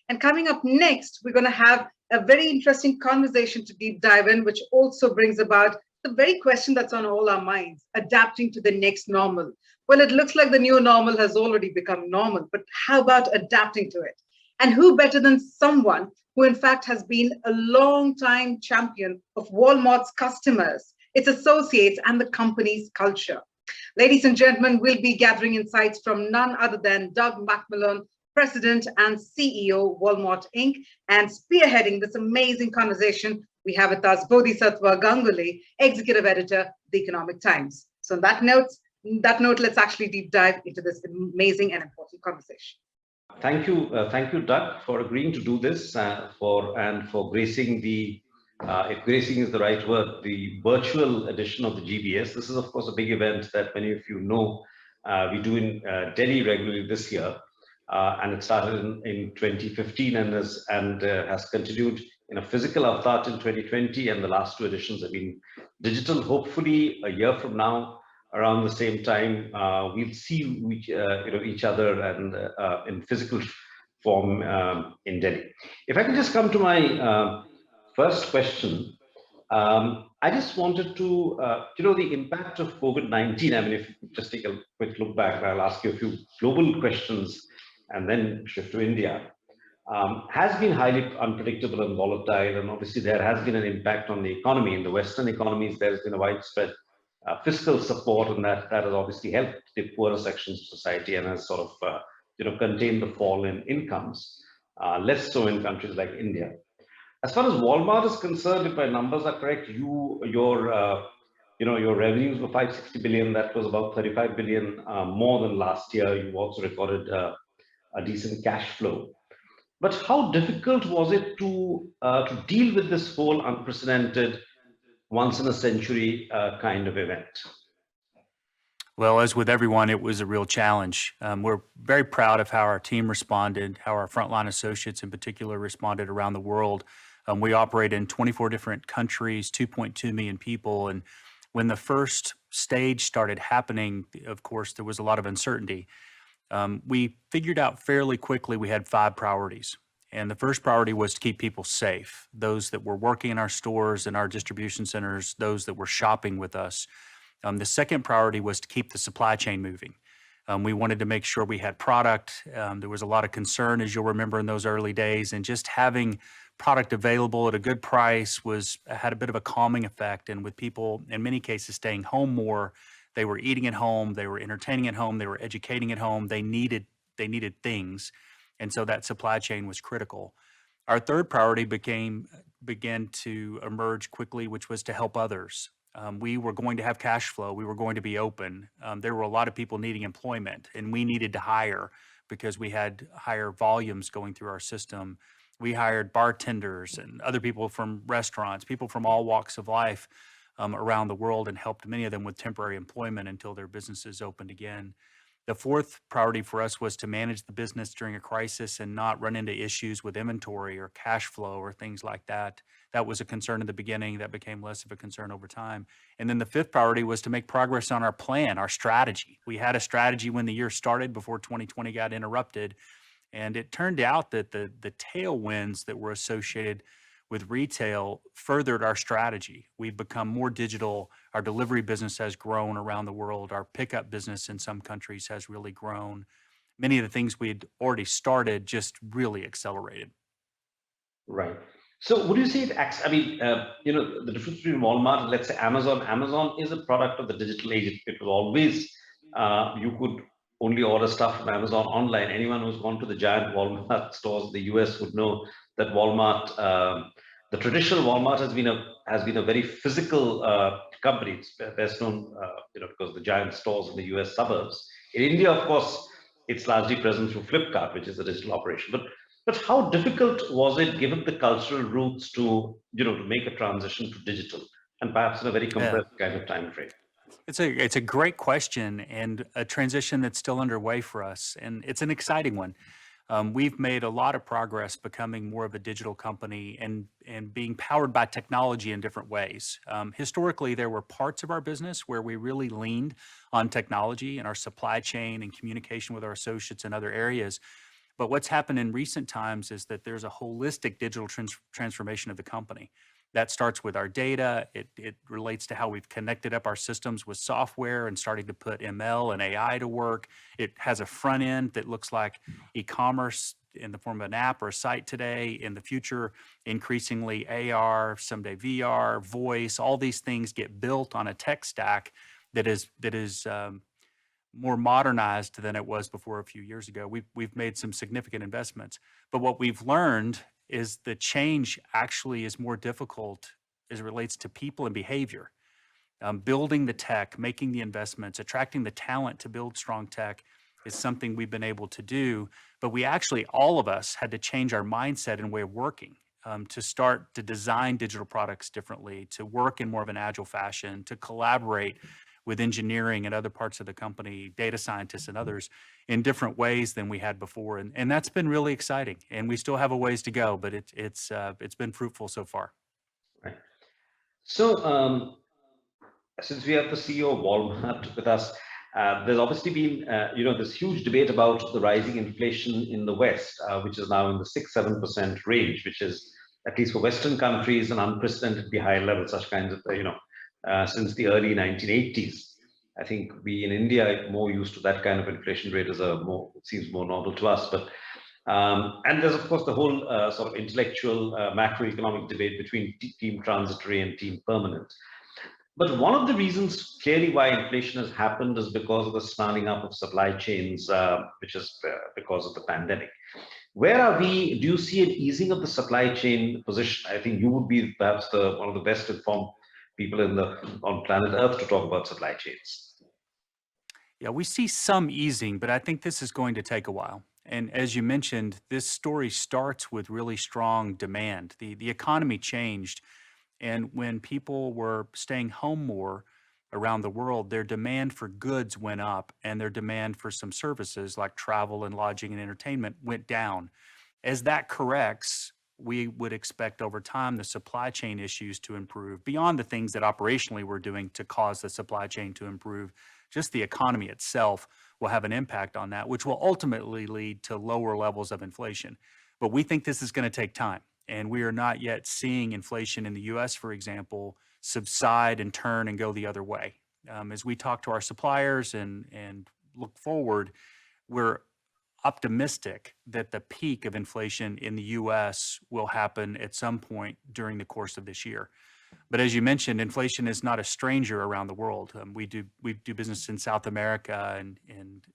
And coming up next, we're going to have a very interesting conversation to deep dive in, which also brings about the very question that's on all our minds, adapting to the next normal. Well, it looks like the new normal has already become normal, but how about adapting to it? And who better than someone who, in fact, has been a long time champion of Walmart's customers, its associates, and the company's culture? Ladies and gentlemen, we'll be gathering insights from none other than Doug McMillon, President and CEO, Walmart Inc., and spearheading this amazing conversation, we have with us Bodhisatva Ganguli, Executive Editor, The Economic Times. So on that note, let's actually deep dive into this amazing and important conversation. Thank you, Doug, for agreeing to do this, for gracing the, if gracing is the right word, the virtual edition of the GBS. This is, of course, a big event that many of you know we do in Delhi regularly this year, and it started in 2015 and has continued in a physical avatar in 2020, and the last two editions have been digital. Hopefully, a year from now, around the same time, we'll see each other and in physical form in Delhi. If I can just come to my first question, I just wanted to, the impact of COVID-19. I mean, if you just take a quick look back, I'll ask you a few global questions and then shift to India. Has been highly unpredictable and volatile, and obviously there has been an impact on the economy. In the Western economies, there has been a widespread fiscal support, and that has obviously helped the poorer sections of society and has sort of contained the fall in incomes. Less so in countries like India. As far as Walmart is concerned, if my numbers are correct, your revenues were 560 billion. That was about 35 billion more than last year. You also recorded a decent cash flow. But how difficult was it to deal with this whole unprecedented, once in a century kind of event? Well, as with everyone, it was a real challenge. We're very proud of how our team responded, how our frontline associates in particular responded around the world. We operate in 24 different countries, 2.2 million people. And when the first stage started happening, of course, there was a lot of uncertainty. We figured out fairly quickly we had 5 priorities. And the first priority was to keep people safe, those that were working in our stores and our distribution centers, those that were shopping with us. The second priority was to keep the supply chain moving. We wanted to make sure we had product. There was a lot of concern, as you'll remember, in those early days, and just having product available at a good price had a bit of a calming effect. And with people, in many cases, staying home more, they were eating at home, they were entertaining at home, they were educating at home, they needed things. And so that supply chain was critical. Our third priority began to emerge quickly, which was to help others. We were going to have cash flow. We were going to be open. There were a lot of people needing employment, and we needed to hire because we had higher volumes going through our system. We hired bartenders and other people from restaurants, people from all walks of life around the world, and helped many of them with temporary employment until their businesses opened again. The fourth priority for us was to manage the business during a crisis and not run into issues with inventory or cash flow or things like that. That was a concern in the beginning. That became less of a concern over time. And then the fifth priority was to make progress on our plan, our strategy. We had a strategy when the year started before 2020 got interrupted. And it turned out that the tailwinds that were associated with retail furthered our strategy. We've become more digital. Our delivery business has grown around the world. Our pickup business in some countries has really grown. Many of the things we'd already started just really accelerated. Right. So would you say the difference between Walmart and, let's say, Amazon? Amazon is a product of the digital age. It was always, you could only order stuff from Amazon online. Anyone who's gone to the giant Walmart stores in the US would know that Walmart, the traditional Walmart has been a very physical company. It's best known, because the giant stores in the US suburbs. In India, of course, it's largely present through Flipkart, which is a digital operation. But how difficult was it, given the cultural roots, to make a transition to digital, and perhaps in a very compressed kind of time frame? It's a great question, and a transition that's still underway for us, and it's an exciting one. We've made a lot of progress becoming more of a digital company and being powered by technology in different ways. Historically, there were parts of our business where we really leaned on technology and our supply chain and communication with our associates in other areas. But what's happened in recent times is that there's a holistic digital transformation of the company. That starts with our data. It relates to how we've connected up our systems with software and starting to put ML and AI to work. It has a front end that looks like e-commerce in the form of an app or a site today. In the future, increasingly AR, someday VR, voice, all these things get built on a tech stack that is more modernized than it was before a few years ago. We've made some significant investments, but what we've learned is the change actually is more difficult as it relates to people and behavior. Building the tech, making the investments, attracting the talent to build strong tech is something we've been able to do, but we actually, all of us had to change our mindset and way of working, to start to design digital products differently, to work in more of an agile fashion, to collaborate with engineering and other parts of the company, data scientists and others in different ways than we had before. And that's been really exciting. And we still have a ways to go, but it's been fruitful so far. Right. So, since we have the CEO of Walmart with us, there's obviously been, this huge debate about the rising inflation in the West, which is now in the 6-7% range, which is, at least for Western countries, an unprecedentedly high level, such kinds of, since the early 1980s. I think we in India are more used to that kind of inflation rate as it seems more normal to us. But and there's of course the whole sort of intellectual macroeconomic debate between team transitory and team permanent. But one of the reasons clearly why inflation has happened is because of the snarling up of supply chains, which is because of the pandemic. Where are we? Do you see an easing of the supply chain position? I think you would be perhaps one of the best informed people on planet Earth to talk about supply chains. Yeah, we see some easing, but I think this is going to take a while. And as you mentioned, this story starts with really strong demand. The economy changed, and when people were staying home more around the world, their demand for goods went up, and their demand for some services like travel and lodging and entertainment went down. As that corrects, we would expect over time the supply chain issues to improve beyond the things that operationally we're doing to cause the supply chain to improve. Just the economy itself will have an impact on that, which will ultimately lead to lower levels of inflation. But we think this is going to take time. And we are not yet seeing inflation in the US, for example, subside and turn and go the other way. As we talk to our suppliers and look forward, we're optimistic that the peak of inflation in the US will happen at some point during the course of this year. But as you mentioned, inflation is not a stranger around the world. We do business in South America and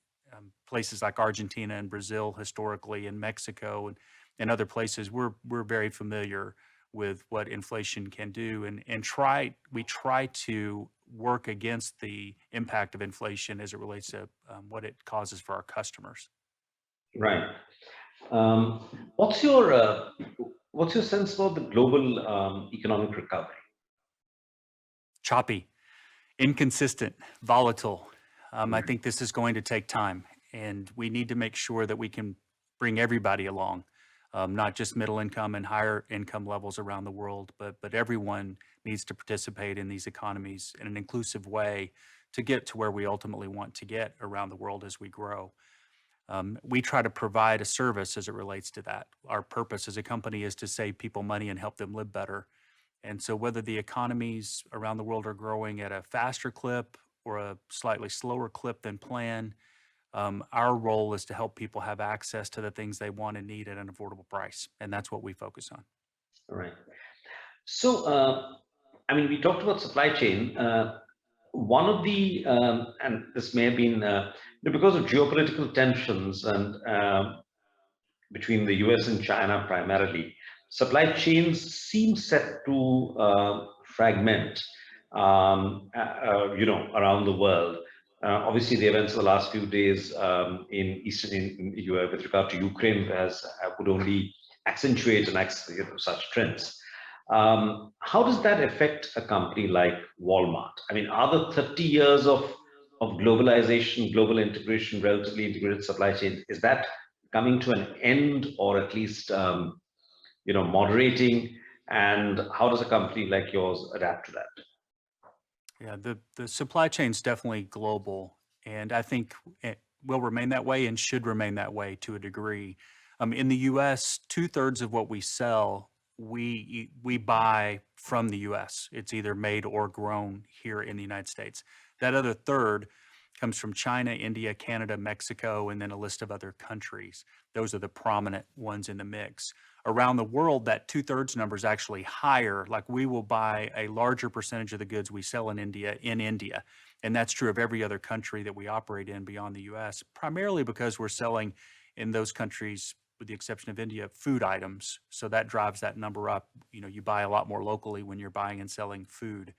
places like Argentina and Brazil historically, and Mexico and other places. We're very familiar with what inflation can do, and we try to work against the impact of inflation as it relates to what it causes for our customers. Right. What's your sense for the global economic recovery? Choppy, inconsistent, volatile. I think this is going to take time, and we need to make sure that we can bring everybody along, not just middle income and higher income levels around the world, but everyone needs to participate in these economies in an inclusive way to get to where we ultimately want to get around the world as we grow. We try to provide a service as it relates to that. Our purpose as a company is to save people money and help them live better. And so whether the economies around the world are growing at a faster clip or a slightly slower clip than planned, our role is to help people have access to the things they want and need at an affordable price. And that's what we focus on. All right. So, we talked about supply chain. One of the, and this may have been because of geopolitical tensions and between the US and China primarily, supply chains seem set to fragment, around the world. Obviously, the events of the last few days with regard to Ukraine would only accentuate such trends. How does that affect a company like Walmart? Are the 30 years of globalization, global integration, relatively integrated supply chains, is that coming to an end, or at least moderating? And how does a company like yours adapt to that? Yeah, the supply chain's definitely global, and I think it will remain that way and should remain that way to a degree. In the U.S., 2/3 of what we sell, we buy from the U.S. It's either made or grown here in the United States. That other third comes from China, India, Canada, Mexico, and then a list of other countries. Those are the prominent ones in the mix. Around the world, that 2/3 number is actually higher. Like we will buy a larger percentage of the goods we sell in India. And that's true of every other country that we operate in beyond the US, primarily because we're selling in those countries, with the exception of India, food items. So that drives that number up. You buy a lot more locally when you're buying and selling food.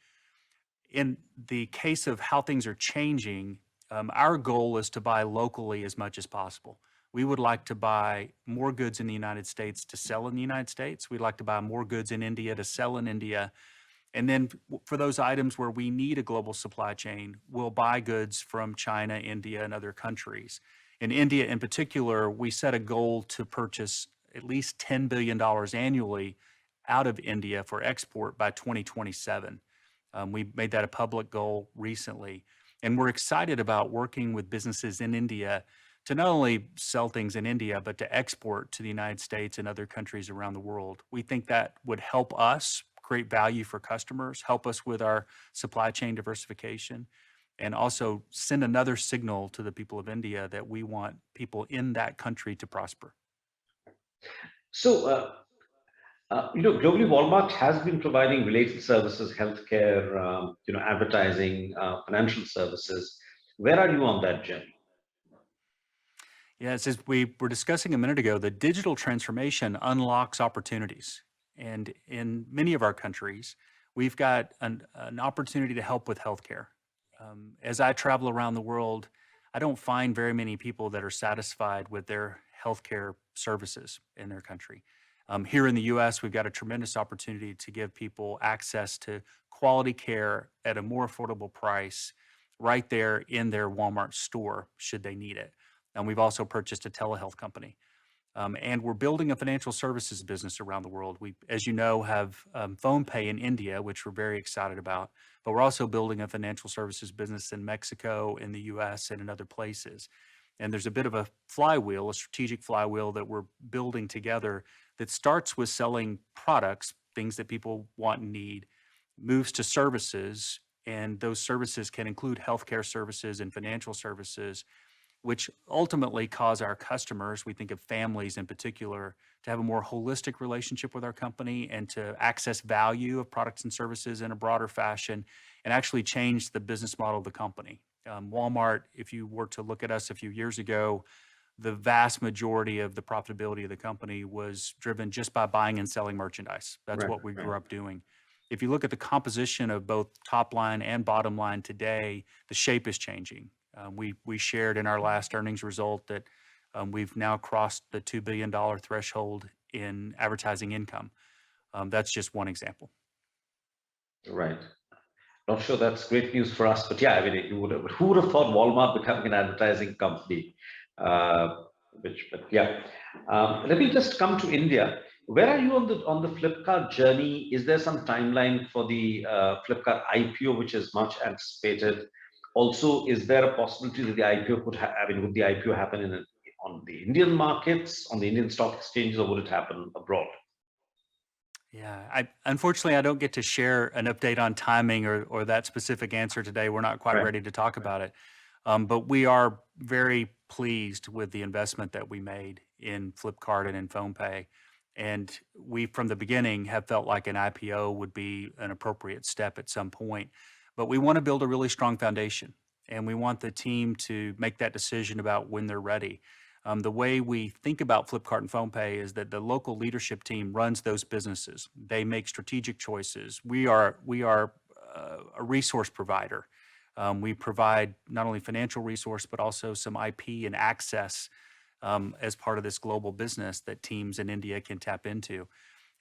In the case of how things are changing, our goal is to buy locally as much as possible. We would like to buy more goods in the United States to sell in the United States. We'd like to buy more goods in India to sell in India. And then for those items where we need a global supply chain, we'll buy goods from China, India, and other countries. In India in particular, we set a goal to purchase at least $10 billion annually out of India for export by 2027. We made that a public goal recently. And we're excited about working with businesses in India to not only sell things in India, but to export to the United States and other countries around the world. We think that would help us create value for customers, help us with our supply chain diversification, and also send another signal to the people of India that we want people in that country to prosper. So, globally, Walmart has been providing related services, healthcare, advertising, financial services. Where are you on that journey? Yes, as we were discussing a minute ago, the digital transformation unlocks opportunities. And in many of our countries, we've got an opportunity to help with healthcare. As I travel around the world, I don't find very many people that are satisfied with their healthcare services in their country. Here in the US, we've got a tremendous opportunity to give people access to quality care at a more affordable price right there in their Walmart store, should they need it. And we've also purchased a telehealth company. And we're building a financial services business around the world. We, as you know, have Phonepay in India, which we're very excited about, but we're also building a financial services business in Mexico, in the US, and in other places. And there's a bit of a flywheel, a strategic flywheel that we're building together that starts with selling products, things that people want and need, moves to services, and those services can include healthcare services and financial services, which ultimately cause our customers, we think of families in particular, to have a more holistic relationship with our company and to access value of products and services in a broader fashion and actually change the business model of the company. Walmart, if you were to look at us a few years ago, the vast majority of the profitability of the company was driven just by buying and selling merchandise. That's what we grew up doing. If you look at the composition of both top line and bottom line today, the shape is changing. We shared in our last earnings result that we've now crossed the $2 billion threshold in advertising income. That's just one example. Right. Not sure that's great news for us, but yeah, I mean, who would have thought Walmart becoming an advertising company? But yeah. Let me just come to India. Where are you on the Flipkart journey? Is there some timeline for the Flipkart IPO, which is much anticipated? Also, is there a possibility that the IPO would the IPO happen on the Indian markets, on the Indian stock exchanges, or would it happen abroad? Yeah, unfortunately, I don't get to share an update on timing or that specific answer today. We're not quite ready to talk about it. But we are very pleased with the investment that we made in Flipkart and in Phonepay. And we, from the beginning, have felt like an IPO would be an appropriate step at some point. But we want to build a really strong foundation, and we want the team to make that decision about when they're ready. The way we think about Flipkart and Phonepay is that the local leadership team runs those businesses. They make strategic choices. We are a resource provider. We provide not only financial resource, but also some IP and access as part of this global business that teams in India can tap into.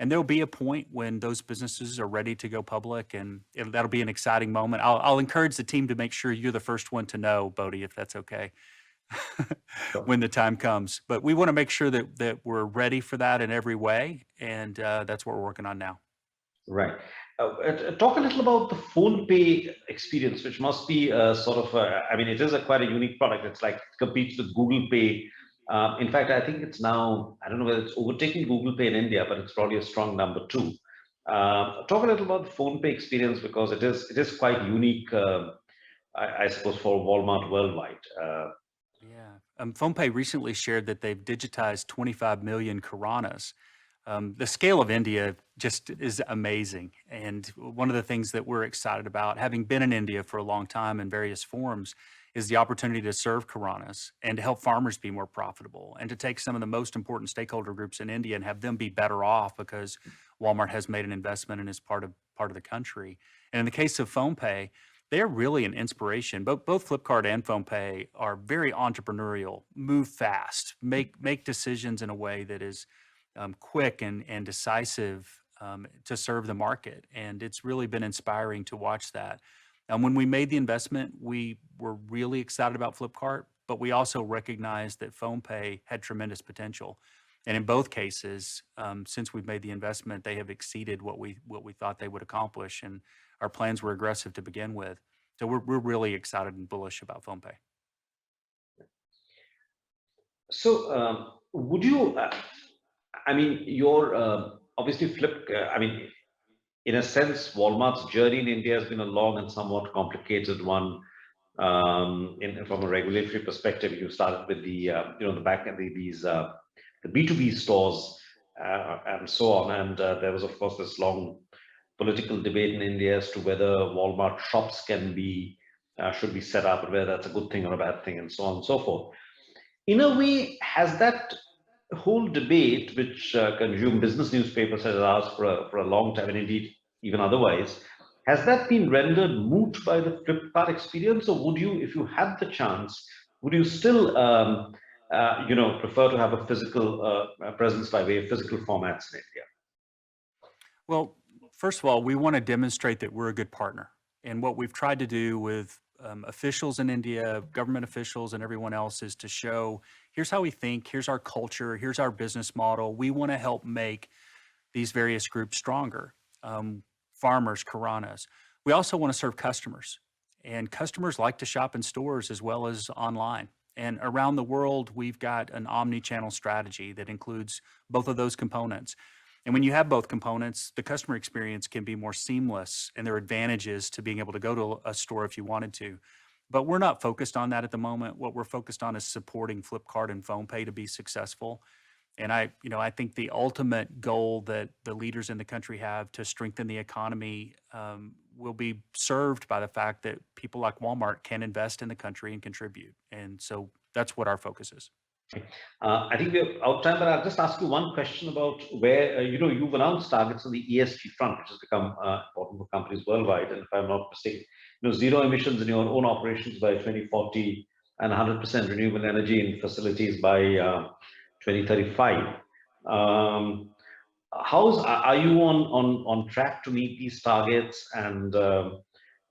And there'll be a point when those businesses are ready to go public, and that'll be an exciting moment. I'll encourage the team to make sure you're the first one to know, Bodhi, if that's okay, when the time comes. But we want to make sure that we're ready for that in every way, and that's what we're working on now. Right. Talk a little about the Phonepay experience, which must be sort of, it is quite a unique product. It's like competes with Google Pay. In fact, I think it's now, I don't know whether it's overtaking Google Pay in India, but it's probably a strong number two. Talk a little about the Phonepay experience, because it is quite unique, I suppose, for Walmart worldwide. Yeah. PhonePay recently shared that they've digitized 25 million Karanas. The scale of India just is amazing. And one of the things that we're excited about, having been in India for a long time in various forms, is the opportunity to serve Karanas and to help farmers be more profitable and to take some of the most important stakeholder groups in India and have them be better off because Walmart has made an investment and is part of the country. And in the case of PhonePay, they're really an inspiration. Both Flipkart and PhonePay are very entrepreneurial, move fast, make decisions in a way that is quick and decisive to serve the market. And it's really been inspiring to watch that. And when we made the investment, we were really excited about Flipkart, but we also recognized that PhonePay had tremendous potential. And in both cases, since we've made the investment, they have exceeded what we thought they would accomplish. And our plans were aggressive to begin with. So we're really excited and bullish about PhonePay. So, would you, I mean, your obviously I mean, in a sense, Walmart's journey in India has been a long and somewhat complicated one. From a regulatory perspective, you started with the back end, the B2B stores and so on, and there was, of course, this long political debate in India as to whether Walmart shops should be set up, and whether that's a good thing or a bad thing, and so on and so forth. In a way, has that whole debate, which consumed business newspapers has asked for a long time, and indeed even otherwise, has that been rendered moot by the Flipkart experience, or would you, if you had the chance, would you still, prefer to have a physical presence by way of physical formats in India? Well, first of all, we want to demonstrate that we're a good partner. And what we've tried to do with officials in India, government officials, and everyone else is to show here's how we think, here's our culture, here's our business model. We want to help make these various groups stronger. Farmers, Karanas. We also want to serve customers. And customers like to shop in stores as well as online. And around the world, we've got an omni-channel strategy that includes both of those components. And when you have both components, the customer experience can be more seamless, and there are advantages to being able to go to a store if you wanted to. But we're not focused on that at the moment. What we're focused on is supporting Flipkart and PhonePay to be successful. And I think the ultimate goal that the leaders in the country have to strengthen the economy will be served by the fact that people like Walmart can invest in the country and contribute. And so that's what our focus is. I think we're out of time, but I'll just ask you one question about where, you've announced targets on the ESG front, which has become important for companies worldwide. And if I'm not mistaken, zero emissions in your own operations by 2040 and 100% renewable energy in facilities by 2035. Are you on track to meet these targets, and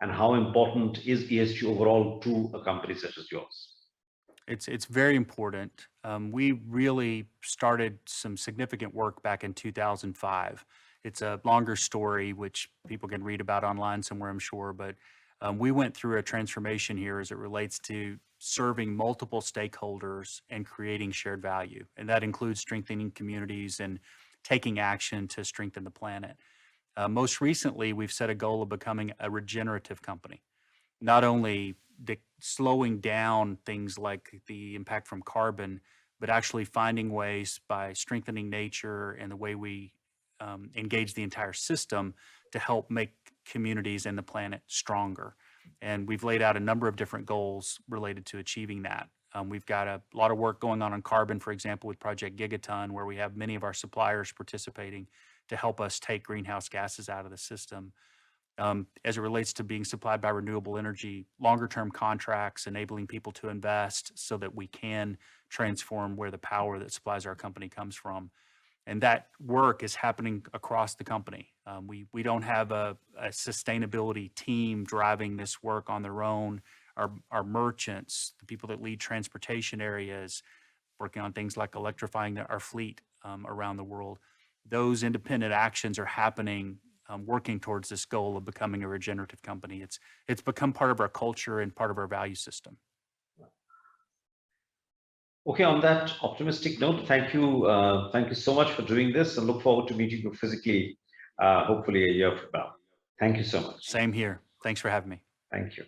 how important is ESG overall to a company such as yours? It's very important. We really started some significant work back in 2005. It's a longer story, which people can read about online somewhere, I'm sure, but we went through a transformation here as it relates to serving multiple stakeholders and creating shared value. And that includes strengthening communities and taking action to strengthen the planet. Most recently, we've set a goal of becoming a regenerative company, not only slowing down things like the impact from carbon, but actually finding ways by strengthening nature and the way we engage the entire system to help make communities and the planet stronger. And we've laid out a number of different goals related to achieving that. We've got a lot of work going on carbon, for example, with Project Gigaton, where we have many of our suppliers participating to help us take greenhouse gases out of the system. As it relates to being supplied by renewable energy, longer term contracts, enabling people to invest so that we can transform where the power that supplies our company comes from. And that work is happening across the company. We don't have a sustainability team driving this work on their own. Our merchants, the people that lead transportation areas, working on things like electrifying our fleet around the world. Those independent actions are happening, working towards this goal of becoming a regenerative company. It's become part of our culture and part of our value system. Okay, on that optimistic note, thank you so much for doing this, and look forward to meeting you physically, hopefully a year from now. Thank you so much. Same here. Thanks for having me. Thank you.